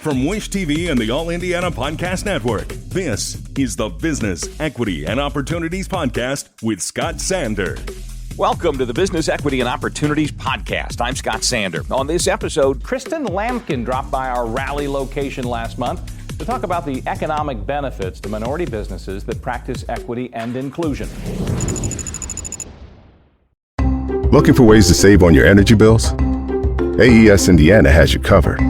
From Wish TV and the All Indiana Podcast Network, this is the Business, Equity, and Opportunities Podcast with Scott Sander. Welcome to the Business, Equity, and Opportunities Podcast. I'm Scott Sander. On this episode, Kristen Lampkin dropped by our Raleigh location last month to talk about the economic benefits to minority businesses that practice equity and inclusion. Looking for ways to save on your energy bills? AES Indiana has you covered.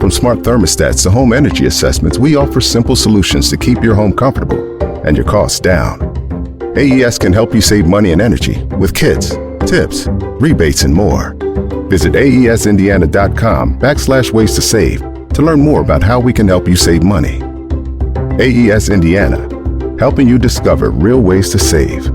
From smart thermostats to home energy assessments, we offer simple solutions to keep your home comfortable and your costs down. AES can help you save money and energy with kits, tips, rebates, and more. Visit aesindiana.com/ways to save to learn more about how we can help you save money. AES Indiana, helping you discover real ways to save.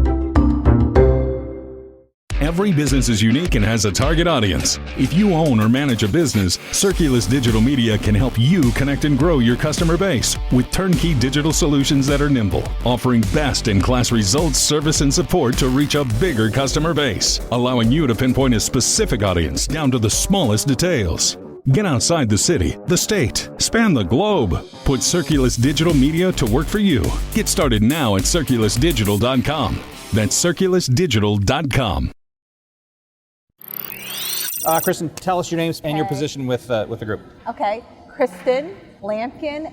Every business is unique and has a target audience. If you own or manage a business, Circulus Digital Media can help you connect and grow your customer base with turnkey digital solutions that are nimble, offering best-in-class results, service, and support to reach a bigger customer base, allowing you to pinpoint a specific audience down to the smallest details. Get outside the city, the state, span the globe. Put Circulus Digital Media to work for you. Get started now at circulusdigital.com. That's circulusdigital.com. Kristen, tell us your names and your position with the group. Okay, Kristen Lampkin,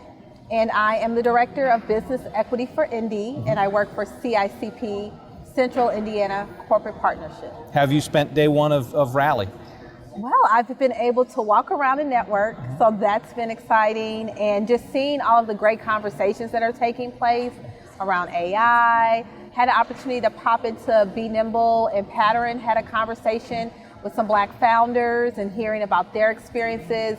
and I am the Director of Business Equity for Indy, and I work for CICP, Central Indiana Corporate Partnership. Have you spent day one of Raleigh? Well, I've been able to walk around and network, so that's been exciting, and just seeing all of the great conversations that are taking place around AI. Had an opportunity to pop into Be Nimble and Pattern, had a conversation with some Black founders and hearing about their experiences.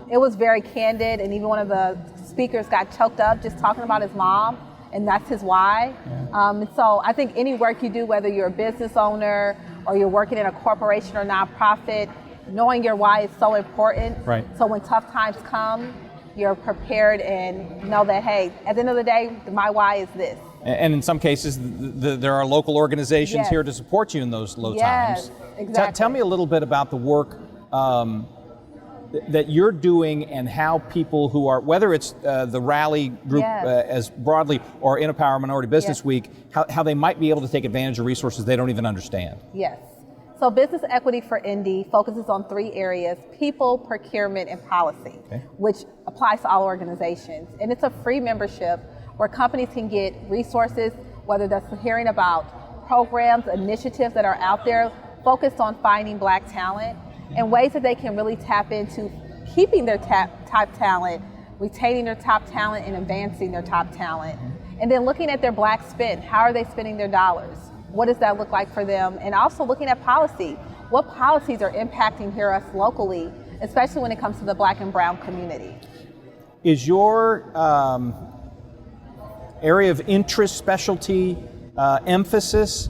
It was very candid, and even one of the speakers got choked up just talking about his mom, and that's his why. And so I think any work you do, whether you're a business owner or you're working in a corporation or nonprofit, knowing your why is so important. Right. So when tough times come, you're prepared and know that, hey, at the end of the day, my why is this. And in some cases, there are local organizations here to support you in those low times. Exactly. Tell me a little bit about the work that you're doing and how people who are, whether it's the Raleigh group as broadly or In a Power Minority Business Week, how they might be able to take advantage of resources they don't even understand. Yes. So Business Equity for Indy focuses on 3 areas: people, procurement, and policy, which applies to all organizations. And it's a free membership where companies can get resources, whether that's hearing about programs, initiatives that are out there focused on finding Black talent and ways that they can really tap into keeping their top talent, retaining their top talent, and advancing their top talent. And then looking at their Black spend. How are they spending their dollars? What does that look like for them? And also looking at policy. What policies are impacting here us locally, especially when it comes to the Black and Brown community? Is your area of interest, specialty, emphasis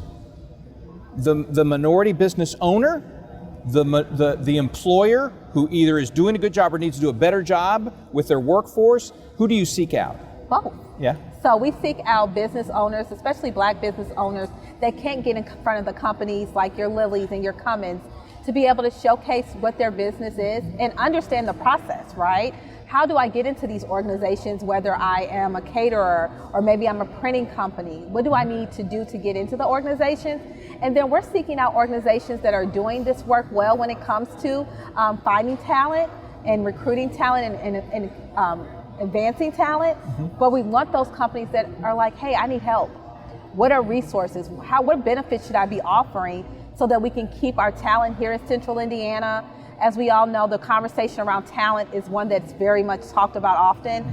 the minority business owner, the employer who either is doing a good job or needs to do a better job with their workforce? Who do you seek out? Both. Yeah. So we seek out business owners, especially Black business owners that can't get in front of the companies like your Lillys and your Cummins, to be able to showcase what their business is and understand the process, right? How do I get into these organizations, whether I am a caterer or maybe I'm a printing company? What do I need to do to get into the organizations? And then we're seeking out organizations that are doing this work well when it comes to finding talent and recruiting talent and advancing talent. But we want those companies that are like, hey, I need help. What are resources? What benefits should I be offering so that we can keep our talent here in Central Indiana? As we all know, the conversation around talent is one that's very much talked about often.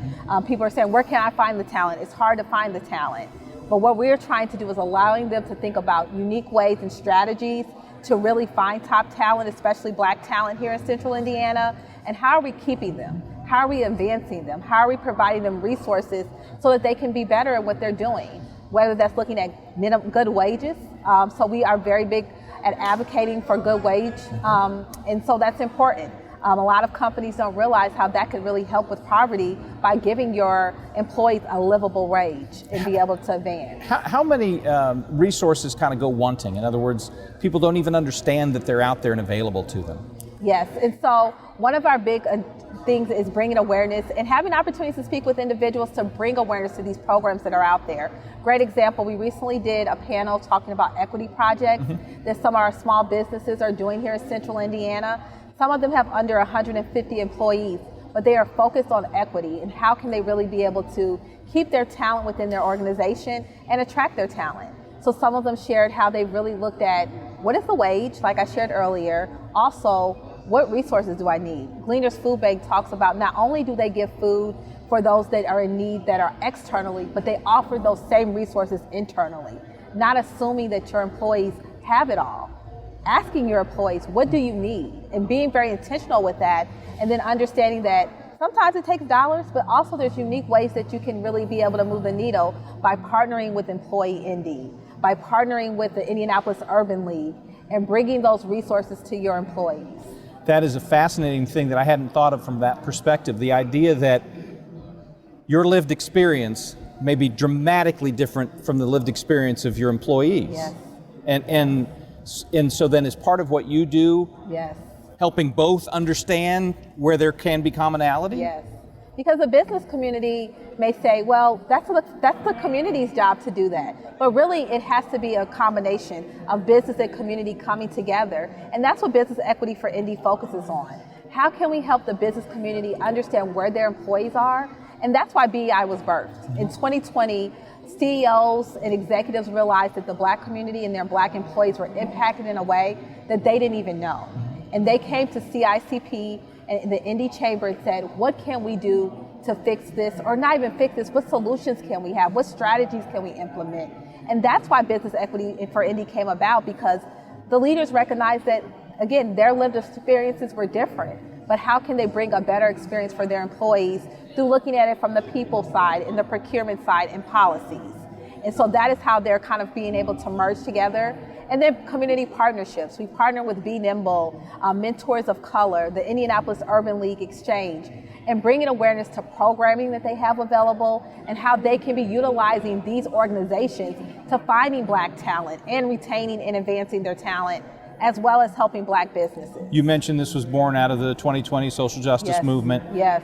People are saying, where can I find the talent? It's hard to find the talent. But what we're trying to do is allowing them to think about unique ways and strategies to really find top talent, especially Black talent here in Central Indiana. And how are we keeping them? How are we advancing them? How are we providing them resources so that they can be better at what they're doing? Whether that's looking at good wages. So we are very big at advocating for good wage, and so that's important. A lot of companies don't realize how that could really help with poverty by giving your employees a livable wage and be able to advance. How many resources kind of go wanting? In other words, people don't even understand that they're out there and available to them. Yes, and so one of our big things is bringing awareness and having opportunities to speak with individuals to bring awareness to these programs that are out there. Great example, we recently did a panel talking about equity projects that some of our small businesses are doing here in Central Indiana. Some of them have under 150 employees, but they are focused on equity and how can they really be able to keep their talent within their organization and attract their talent. So some of them shared how they really looked at what is the wage, like I shared earlier, also what resources do I need? Gleaners Food Bank talks about not only do they give food for those that are in need that are externally, but they offer those same resources internally, not assuming that your employees have it all. Asking your employees, what do you need? And being very intentional with that, and then understanding that sometimes it takes dollars, but also there's unique ways that you can really be able to move the needle by partnering with Employee Indy, by partnering with the Indianapolis Urban League, and bringing those resources to your employees. That is a fascinating thing that I hadn't thought of from that perspective. The idea that your lived experience may be dramatically different from the lived experience of your employees. Yes. And so then as part of what you do, Yes. helping both understand where there can be commonality? Yes. Because the business community may say, well, that's the community's job to do that. But really, it has to be a combination of business and community coming together. And that's what Business Equity for Indy focuses on. How can we help the business community understand where their employees are? And that's why BEI was birthed. In 2020, CEOs and executives realized that the Black community and their Black employees were impacted in a way that they didn't even know. And they came to CICP and the Indy Chamber and said, what can we do to fix this? Or not even fix this, what solutions can we have? What strategies can we implement? And that's why Business Equity for Indy came about, because the leaders recognized that, again, their lived experiences were different. But how can they bring a better experience for their employees through looking at it from the people side and the procurement side and policies? And so that is how they're kind of being able to merge together. And then community partnerships. We partner with Be Nimble, Mentors of Color, the Indianapolis Urban League Exchange, and bringing awareness to programming that they have available and how they can be utilizing these organizations to finding Black talent and retaining and advancing their talent, as well as helping Black businesses. You mentioned this was born out of the 2020 social justice Yes. movement. Yes.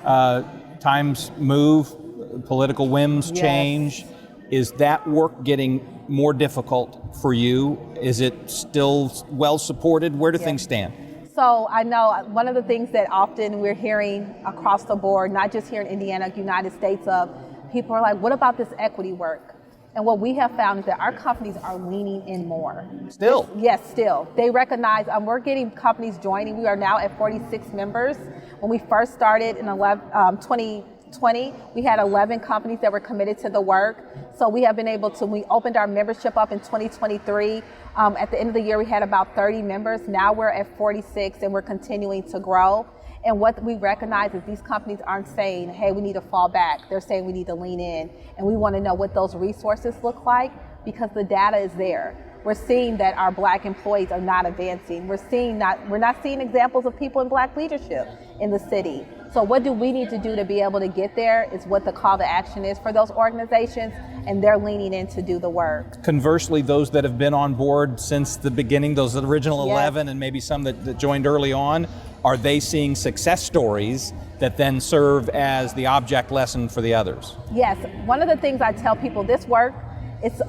Times move, political whims Yes. change. Is that work getting more difficult for you? Is it still well supported? Where do things stand? So I know one of the things that often we're hearing across the board, not just here in Indiana, United States, of people are like, what about this equity work? And what we have found is that our companies are leaning in more. Still? Yes, still. They recognize, we're getting companies joining. We are now at 46 members. When we first started in 2020, we had 11 companies that were committed to the work. So we have been able to, we opened our membership up in 2023. At the end of the year, we had about 30 members. Now we're at 46 and we're continuing to grow. And what we recognize is these companies aren't saying, hey, we need to fall back. They're saying we need to lean in. And we want to know what those resources look like, because the data is there. We're seeing that our Black employees are not advancing. We're not seeing examples of people in Black leadership in the city. So what do we need to do to be able to get there is what the call to action is for those organizations, and they're leaning in to do the work. Conversely, those that have been on board since the beginning, those original Yes. 11 and maybe some that joined early on, are they seeing success stories that then serve as the object lesson for the others? Yes, one of the things I tell people, this work, it's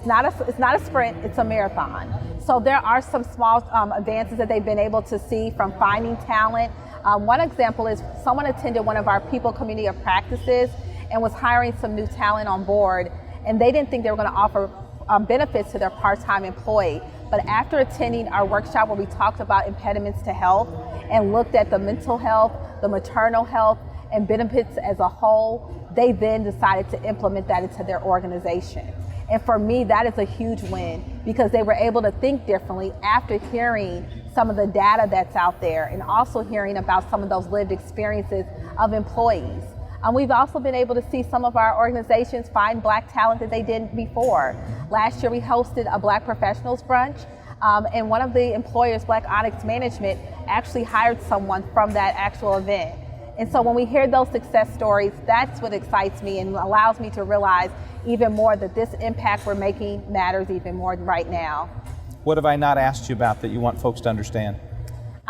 not a sprint, it's a marathon. So there are some small advances that they've been able to see from finding talent. One example is someone attended one of our people community of practices and was hiring some new talent on board, and they didn't think they were going to offer benefits to their part-time employee. But after attending our workshop where we talked about impediments to health and looked at the mental health, the maternal health, and benefits as a whole, they then decided to implement that into their organization. And for me, that is a huge win, because they were able to think differently after hearing some of the data that's out there and also hearing about some of those lived experiences of employees. We've also been able to see some of our organizations find Black talent that they didn't before. Last year we hosted a Black professionals brunch, and one of the employers, Black Onyx Management, actually hired someone from that actual event. And so when we hear those success stories, that's what excites me and allows me to realize even more that this impact we're making matters even more right now. What have I not asked you about that you want folks to understand?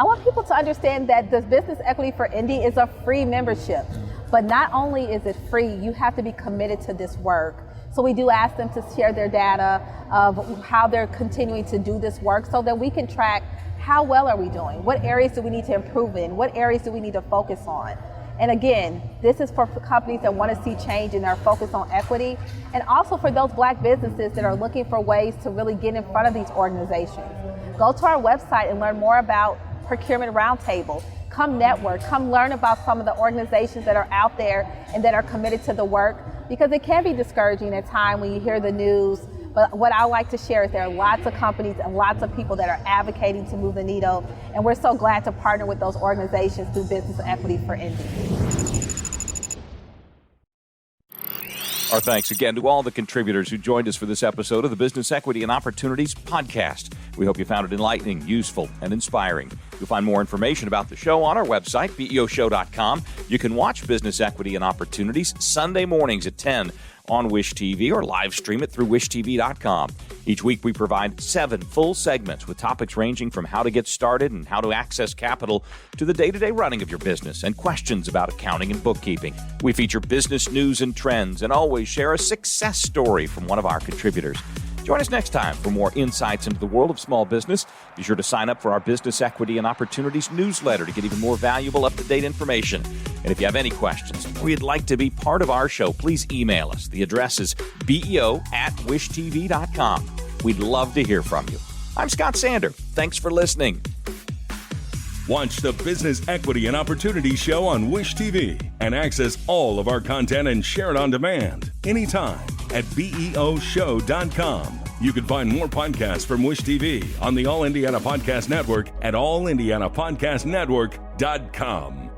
I want people to understand that the Business Equity for Indy is a free membership. But not only is it free, you have to be committed to this work. So we do ask them to share their data of how they're continuing to do this work so that we can track how well are we doing? What areas do we need to improve in? What areas do we need to focus on? And again, this is for companies that want to see change and are focused on equity, and also for those Black businesses that are looking for ways to really get in front of these organizations. Go to our website and learn more about Procurement Roundtable. Come network, come learn about some of the organizations that are out there and that are committed to the work, because it can be discouraging at times when you hear the news. But what I like to share is there are lots of companies and lots of people that are advocating to move the needle, and we're so glad to partner with those organizations through Business Equity for Indy. Our thanks again to all the contributors who joined us for this episode of the Business Equity and Opportunities podcast. We hope you found it enlightening, useful, and inspiring. You'll find more information about the show on our website, BEOshow.com. You can watch Business Equity and Opportunities Sunday mornings at 10 on Wish TV or live stream it through wishtv.com. Each week we provide 7 full segments with topics ranging from how to get started and how to access capital to the day-to-day running of your business and questions about accounting and bookkeeping. We feature business news and trends and always share a success story from one of our contributors. Join us next time for more insights into the world of small business. Be sure to sign up for our Business Equity and Opportunities newsletter to get even more valuable, up-to-date information. And if you have any questions or you'd like to be part of our show, please email us. The address is beo@wishtv.com. We'd love to hear from you. I'm Scott Sander. Thanks for listening. Watch the Business Equity and Opportunity Show on Wish TV and access all of our content and share it on demand anytime at BEOshow.com. You can find more podcasts from Wish TV on the All Indiana Podcast Network at allindianapodcastnetwork.com.